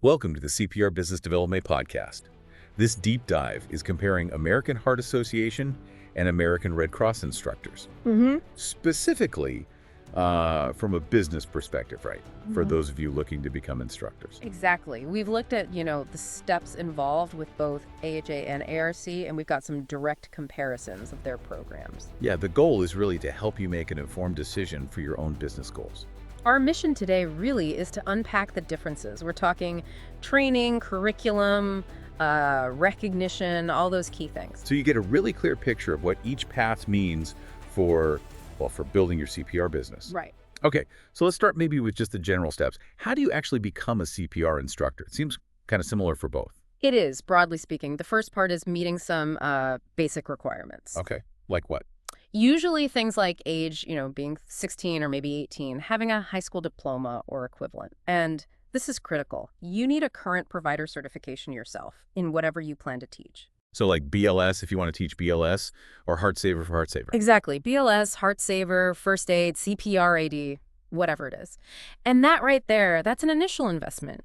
Welcome to the CPR Business Development Podcast. This deep dive is comparing American Heart Association and American Red Cross instructors. Specifically, from a business perspective, right? For those of you looking to become instructors. Exactly. We've looked at, the steps involved with both AHA and ARC, and we've got some direct comparisons of their programs. Yeah, the goal is really to help you make an informed decision for your own business goals. Our mission today really is to unpack the differences. We're talking training, curriculum, recognition, all those key things. So you get a really clear picture of what each path means for building your CPR business. Right. Okay, so let's start maybe with just the general steps. How do you actually become a CPR instructor? It seems kind of similar for both. It is, broadly speaking. The first part is meeting some basic requirements. Okay, like what? Usually things like age, being 16 or maybe 18, having a high school diploma or equivalent. And this is critical. You need a current provider certification yourself in whatever you plan to teach. So like BLS if you want to teach BLS, or Heart Saver for Heart Saver. Exactly. BLS, Heart Saver, First Aid, CPR AD, whatever it is. And that right there, that's an initial investment,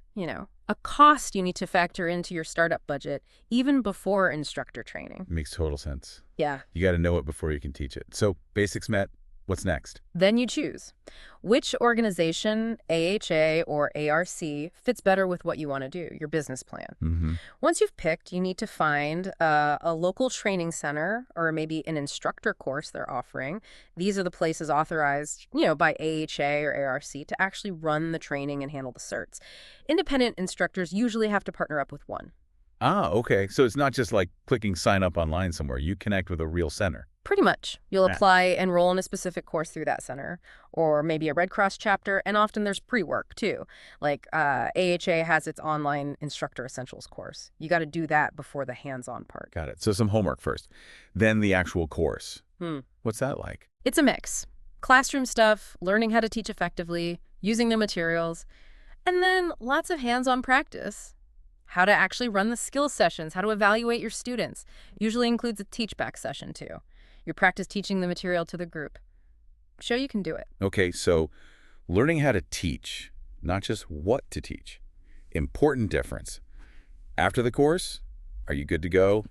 a cost you need to factor into your startup budget even before instructor training. Makes total sense. Yeah. You got to know it before you can teach it. So basics met. What's next? Then you choose which organization, AHA or ARC, fits better with what you want to do, your business plan. Once you've picked, you need to find a local training center or maybe an instructor course they're offering. These are the places authorized, by AHA or ARC to actually run the training and handle the certs. Independent instructors usually have to partner up with one. Ah, okay. So it's not just like clicking sign up online somewhere. You connect with a real center. Pretty much. You'll apply, enroll in a specific course through that center, or maybe a Red Cross chapter, and often there's pre-work too. Like AHA has its online instructor essentials course. You got to do that before the hands-on part. Got it. So some homework first, then the actual course. What's that like? It's a mix. Classroom stuff, learning how to teach effectively, using the materials, and then lots of hands-on practice. How to actually run the skill sessions, how to evaluate your students. Usually includes a teach-back session too. You practice teaching the material to the group. Show you can do it. Okay, so learning how to teach, not just what to teach. Important difference. After the course, are you good to go?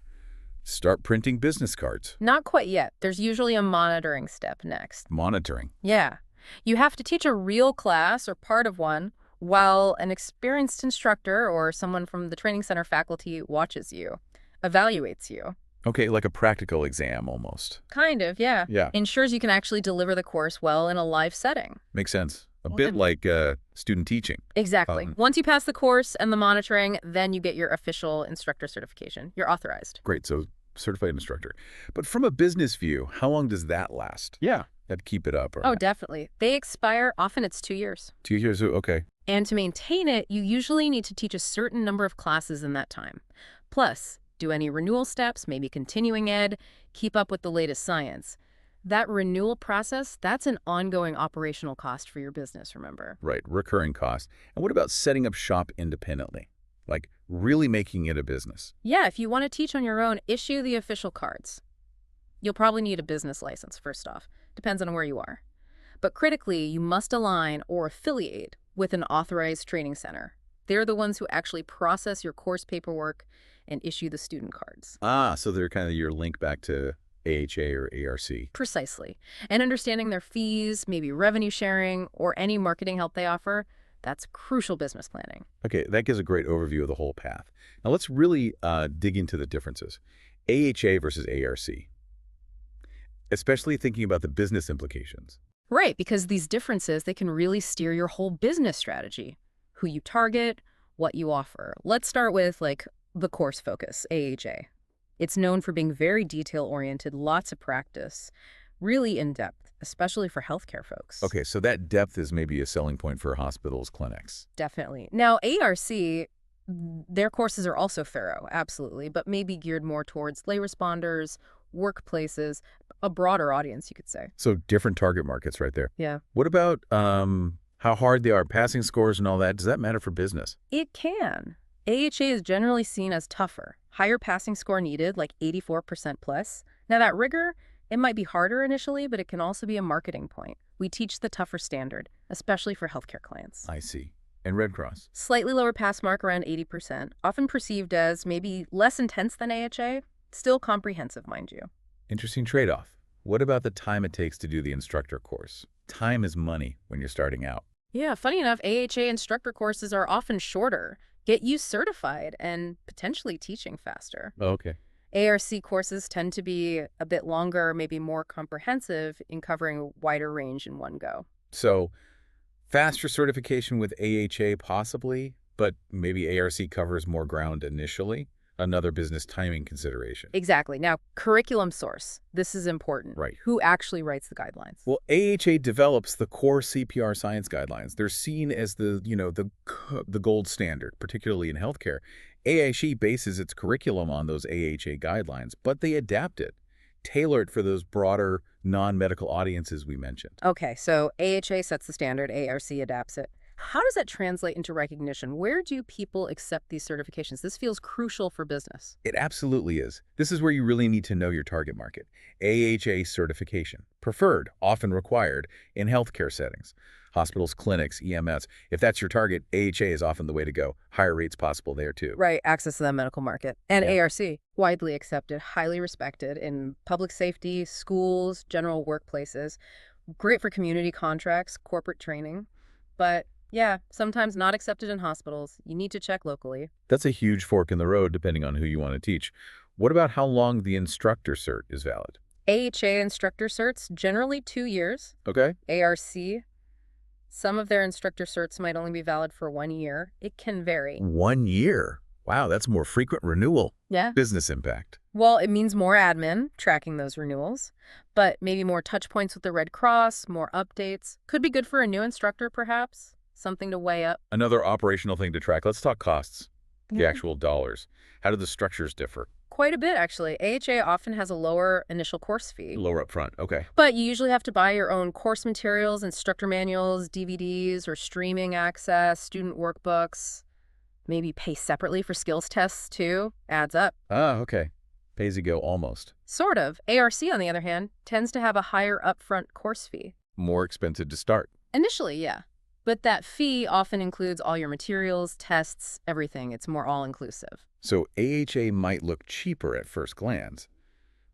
Start printing business cards. Not quite yet. There's usually a monitoring step next. Monitoring. Yeah. You have to teach a real class or part of one while an experienced instructor or someone from the training center faculty watches you, evaluates you. Okay, like a practical exam almost. Kind of, yeah. Yeah. Ensures you can actually deliver the course well in a live setting. Makes sense. A bit like student teaching. Exactly. Once you pass the course and the monitoring, then you get your official instructor certification. You're authorized. Great, so certified instructor. But from a business view, how long does that last? Yeah. Got to keep it up. Oh, definitely. They expire. Often it's 2 years. 2 years, okay. And to maintain it, you usually need to teach a certain number of classes in that time. Plus, do any renewal steps, maybe continuing ed, keep up with the latest science. That renewal process, that's an ongoing operational cost for your business, remember? Right, recurring cost. And what about setting up shop independently? Like really making it a business? Yeah, if you want to teach on your own, issue the official cards. You'll probably need a business license, first off. Depends on where you are. But critically, you must align or affiliate with an authorized training center. They're the ones who actually process your course paperwork and issue the student cards. Ah, so they're kind of your link back to AHA or ARC. Precisely. And understanding their fees, maybe revenue sharing, or any marketing help they offer, that's crucial business planning. Okay, that gives a great overview of the whole path. Now let's really dig into the differences. AHA versus ARC. Especially thinking about the business implications. Right, because these differences, they can really steer your whole business strategy. Who you target, what you offer. Let's start with, the course focus, AHA. It's known for being very detail-oriented, lots of practice, really in-depth, especially for healthcare folks. Okay, so that depth is maybe a selling point for hospitals, clinics. Definitely. Now, ARC, their courses are also thorough, absolutely, but maybe geared more towards lay responders, workplaces, a broader audience, you could say. So different target markets right there. Yeah. What about how hard they are, passing scores and all that? Does that matter for business? It can. AHA is generally seen as tougher. Higher passing score needed, like 84% plus. Now that rigor, it might be harder initially, but it can also be a marketing point. We teach the tougher standard, especially for healthcare clients. I see. And Red Cross? Slightly lower pass mark around 80%, often perceived as maybe less intense than AHA, still comprehensive, mind you. Interesting trade-off. What about the time it takes to do the instructor course? Time is money when you're starting out. Yeah, funny enough, AHA instructor courses are often shorter, get you certified, and potentially teaching faster. Oh, okay. ARC courses tend to be a bit longer, maybe more comprehensive in covering a wider range in one go. So, faster certification with AHA possibly, but maybe ARC covers more ground initially? Another business timing consideration. Exactly. Now, curriculum source. This is important. Right. Who actually writes the guidelines? Well, AHA develops the core CPR science guidelines. They're seen as the gold standard, particularly in healthcare. AHA bases its curriculum on those AHA guidelines, but they adapt it, tailor it for those broader non-medical audiences we mentioned. Okay, so AHA sets the standard, ARC adapts it. How does that translate into recognition? Where do people accept these certifications? This feels crucial for business. It absolutely is. This is where you really need to know your target market. AHA certification, preferred, often required, in healthcare settings. Hospitals, clinics, EMS. If that's your target, AHA is often the way to go. Higher rates possible there, too. Right, access to the medical market. And Yeah. ARC, widely accepted, highly respected in public safety, schools, general workplaces. Great for community contracts, corporate training. But yeah, sometimes not accepted in hospitals. You need to check locally. That's a huge fork in the road, depending on who you want to teach. What about how long the instructor cert is valid? AHA instructor certs, generally 2 years. Okay. ARC, some of their instructor certs might only be valid for 1 year. It can vary. 1 year. Wow, that's more frequent renewal. Yeah. Business impact. Well, it means more admin, tracking those renewals, but maybe more touch points with the Red Cross, more updates. Could be good for a new instructor, perhaps. Something to weigh up. Another operational thing to track. Let's talk costs. The actual dollars. How do the structures differ? Quite a bit, actually. AHA often has a lower initial course fee. Lower up front. Okay. But you usually have to buy your own course materials, instructor manuals, DVDs, or streaming access, student workbooks. Maybe pay separately for skills tests, too. Adds up. Ah, okay. Pay as you go almost. Sort of. ARC, on the other hand, tends to have a higher upfront course fee. More expensive to start. Initially, yeah. But that fee often includes all your materials, tests, everything. It's more all-inclusive. So AHA might look cheaper at first glance,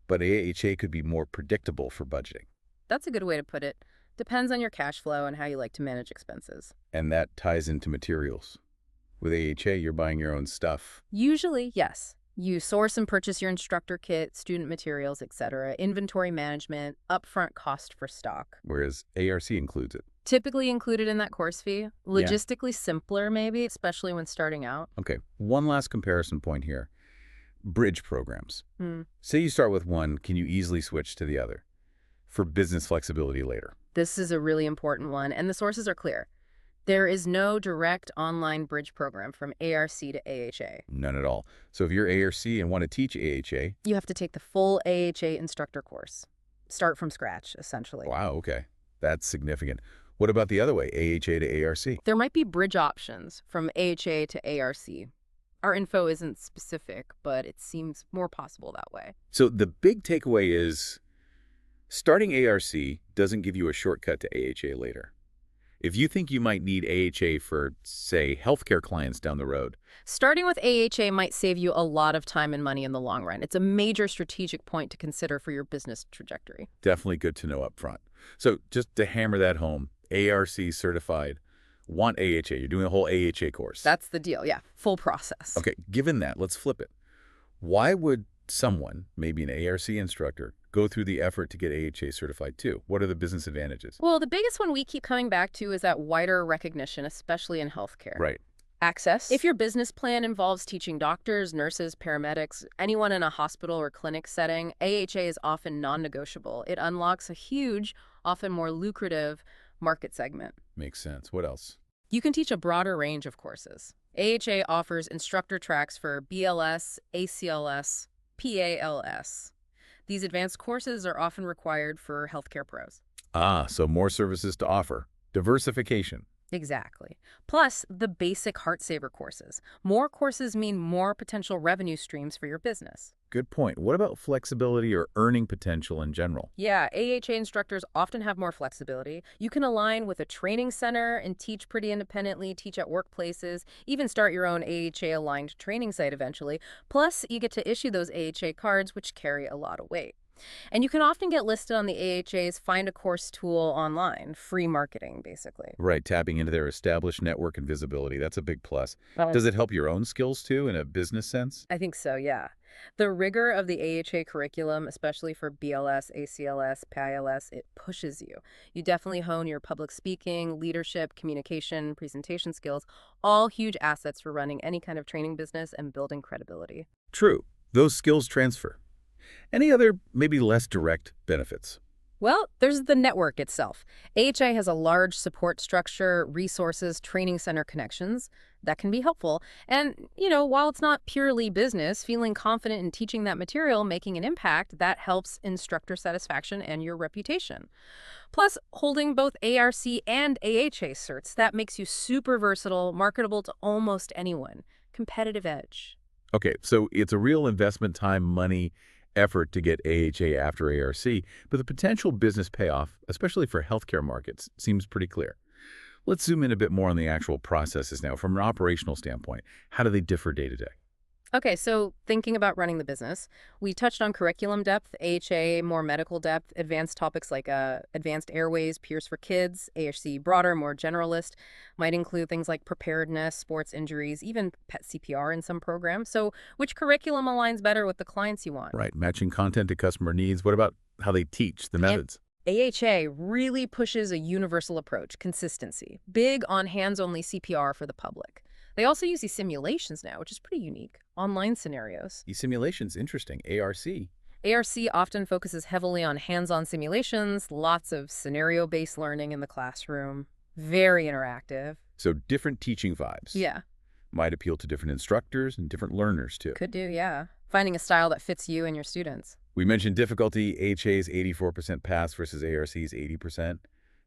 but AHA could be more predictable for budgeting. That's a good way to put it. Depends on your cash flow and how you like to manage expenses. And that ties into materials. With AHA, you're buying your own stuff. Usually, yes. You source and purchase your instructor kit, student materials, etc., inventory management, upfront cost for stock. Whereas ARC includes it. Typically included in that course fee. Logistically simpler, maybe, especially when starting out. Okay, one last comparison point here. Bridge programs. Say you start with one, can you easily switch to the other? For business flexibility later. This is a really important one, and the sources are clear. There is no direct online bridge program from ARC to AHA. None at all. So if you're ARC and want to teach AHA... You have to take the full AHA instructor course. Start from scratch, essentially. Wow, okay. That's significant. What about the other way, AHA to ARC? There might be bridge options from AHA to ARC. Our info isn't specific, but it seems more possible that way. So the big takeaway is starting ARC doesn't give you a shortcut to AHA later. If you think you might need AHA for, say, healthcare clients down the road. Starting with AHA might save you a lot of time and money in the long run. It's a major strategic point to consider for your business trajectory. Definitely good to know up front. So just to hammer that home, ARC certified, want AHA. You're doing a whole AHA course. That's the deal, yeah. Full process. Okay, given that, let's flip it. Why would someone, maybe an ARC instructor, go through the effort to get AHA certified too? What are the business advantages? Well, the biggest one we keep coming back to is that wider recognition, especially in healthcare. Right. Access. If your business plan involves teaching doctors, nurses, paramedics, anyone in a hospital or clinic setting, AHA is often non-negotiable. It unlocks a huge, often more lucrative market segment. Makes sense. What else? You can teach a broader range of courses. AHA offers instructor tracks for BLS, ACLS, PALS. These advanced courses are often required for healthcare pros. Ah, so more services to offer. Diversification. Exactly. Plus, the basic Heart Saver courses. More courses mean more potential revenue streams for your business. Good point. What about flexibility or earning potential in general? Yeah, AHA instructors often have more flexibility. You can align with a training center and teach pretty independently, teach at workplaces, even start your own AHA-aligned training site eventually. Plus, you get to issue those AHA cards, which carry a lot of weight. And you can often get listed on the AHA's Find a Course tool online, free marketing, basically. Right, tapping into their established network and visibility. That's a big plus. Does it help your own skills too in a business sense? I think so, yeah. The rigor of the AHA curriculum, especially for BLS, ACLS, PILS, it pushes you. You definitely hone your public speaking, leadership, communication, presentation skills, all huge assets for running any kind of training business and building credibility. True. Those skills transfer. Any other, maybe less direct benefits? Well, there's the network itself. AHA has a large support structure, resources, training center connections. That can be helpful. And, while it's not purely business, feeling confident in teaching that material, making an impact, that helps instructor satisfaction and your reputation. Plus, holding both ARC and AHA certs, that makes you super versatile, marketable to almost anyone. Competitive edge. Okay, so it's a real investment time, money, effort to get AHA after ARC, but the potential business payoff, especially for healthcare markets, seems pretty clear. Let's zoom in a bit more on the actual processes now. From an operational standpoint, how do they differ day to day? Okay, so thinking about running the business, we touched on curriculum depth, AHA, more medical depth, advanced topics like advanced airways, peers for kids, AHC broader, more generalist, might include things like preparedness, sports injuries, even pet CPR in some programs. So which curriculum aligns better with the clients you want? Right, matching content to customer needs. What about how they teach, the methods? AHA really pushes a universal approach, consistency, big on hands-only CPR for the public. They also use these simulations now, which is pretty unique. Online scenarios. These simulations, interesting. ARC. ARC often focuses heavily on hands-on simulations, lots of scenario-based learning in the classroom. Very interactive. So different teaching vibes. Yeah. Might appeal to different instructors and different learners too. Could do, yeah. Finding a style that fits you and your students. We mentioned difficulty, AHA's 84% pass versus ARC's 80%.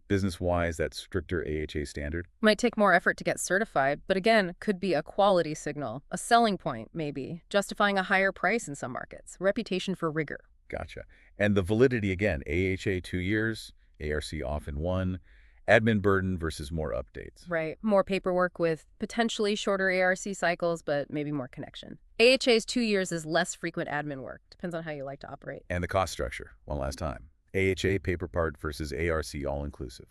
Business-wise, that stricter AHA standard. Might take more effort to get certified, but again, could be a quality signal, a selling point, maybe, justifying a higher price in some markets, reputation for rigor. Gotcha. And the validity again, AHA 2 years, ARC often 1, admin burden versus more updates. Right. More paperwork with potentially shorter ARC cycles, but maybe more connection. AHA's 2 years is less frequent admin work. Depends on how you like to operate. And the cost structure, one last time. AHA paper part versus ARC all-inclusive.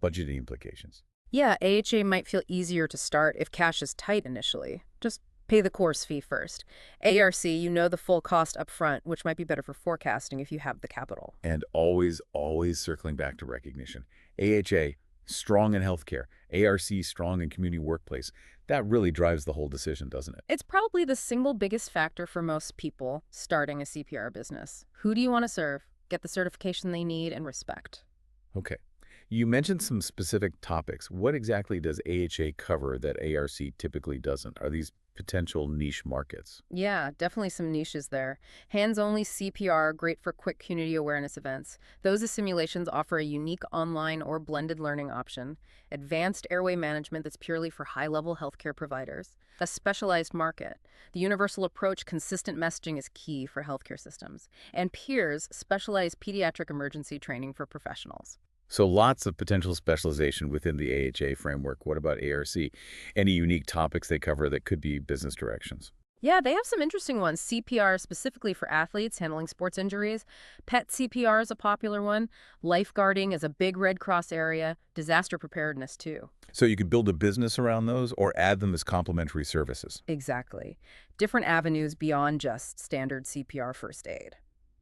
Budgeting implications. Yeah, AHA might feel easier to start if cash is tight initially. Just pay the course fee first. ARC, you know the full cost up front, which might be better for forecasting if you have the capital. And always, always circling back to recognition. AHA, strong in healthcare. ARC, strong in community workplace. That really drives the whole decision, doesn't it? It's probably the single biggest factor for most people starting a CPR business. Who do you want to serve? Get the certification they need and respect. Okay. You mentioned some specific topics. What exactly does AHA cover that ARC typically doesn't? Are these potential niche markets? Yeah, definitely some niches there. Hands-only CPR, great for quick community awareness events. Those simulations offer a unique online or blended learning option. Advanced airway management that's purely for high-level healthcare providers. A specialized market. The universal approach, consistent messaging is key for healthcare systems. And peers, specialized pediatric emergency training for professionals. So lots of potential specialization within the AHA framework. What about ARC? Any unique topics they cover that could be business directions? Yeah, they have some interesting ones. CPR specifically for athletes handling sports injuries. Pet CPR is a popular one. Lifeguarding is a big Red Cross area. Disaster preparedness, too. So you could build a business around those or add them as complementary services. Exactly. Different avenues beyond just standard CPR first aid.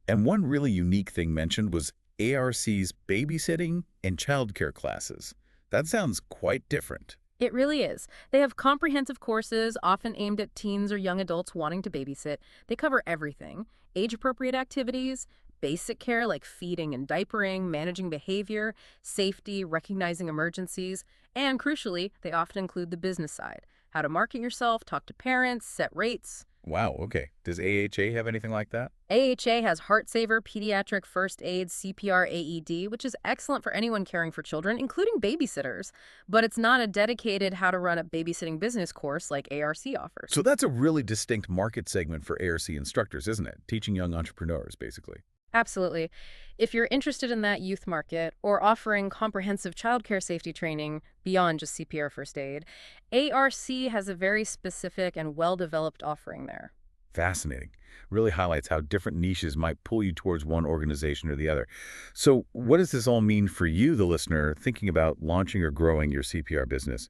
And one really unique thing mentioned was ARC's babysitting and childcare classes. That sounds quite different. It really is. They have comprehensive courses, often aimed at teens or young adults wanting to babysit. They cover everything. Age-appropriate activities, basic care like feeding and diapering, managing behavior, safety, recognizing emergencies, and crucially, they often include the business side. How to market yourself, talk to parents, set rates. Wow, okay. Does AHA have anything like that? AHA has Heart Saver Pediatric First Aid CPR AED, which is excellent for anyone caring for children, including babysitters. But it's not a dedicated how to run a babysitting business course like ARC offers. So that's a really distinct market segment for ARC instructors, isn't it? Teaching young entrepreneurs, basically. Absolutely. If you're interested in that youth market or offering comprehensive childcare safety training beyond just CPR first aid, ARC has a very specific and well-developed offering there. Fascinating. Really highlights how different niches might pull you towards one organization or the other. So what does this all mean for you, the listener, thinking about launching or growing your CPR business?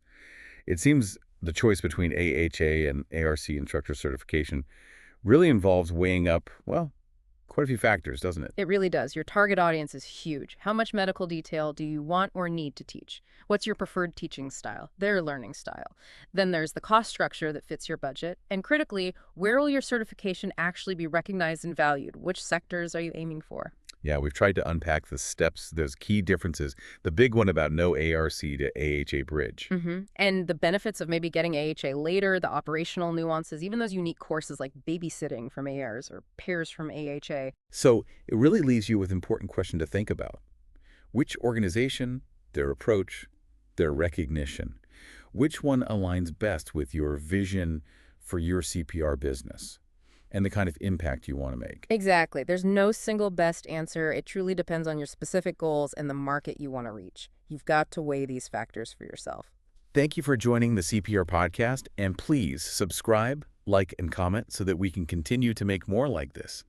It seems the choice between AHA and ARC instructor certification really involves weighing up, well, quite a few factors, doesn't it? It really does. Your target audience is huge. How much medical detail do you want or need to teach? What's your preferred teaching style, their learning style? Then there's the cost structure that fits your budget. And critically, where will your certification actually be recognized and valued? Which sectors are you aiming for? Yeah, we've tried to unpack the steps, those key differences. The big one about no ARC to AHA bridge. And the benefits of maybe getting AHA later, the operational nuances, even those unique courses like babysitting from ARs or pairs from AHA. So it really leaves you with an important question to think about. Which organization, their approach, their recognition, which one aligns best with your vision for your CPR business and the kind of impact you want to make? Exactly. There's no single best answer. It truly depends on your specific goals and the market you want to reach. You've got to weigh these factors for yourself. Thank you for joining the CPR podcast, and please subscribe, like, and comment so that we can continue to make more like this.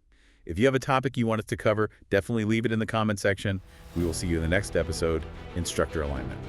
If you have a topic you want us to cover, definitely leave it in the comment section. We will see you in the next episode, Instructor Alignment.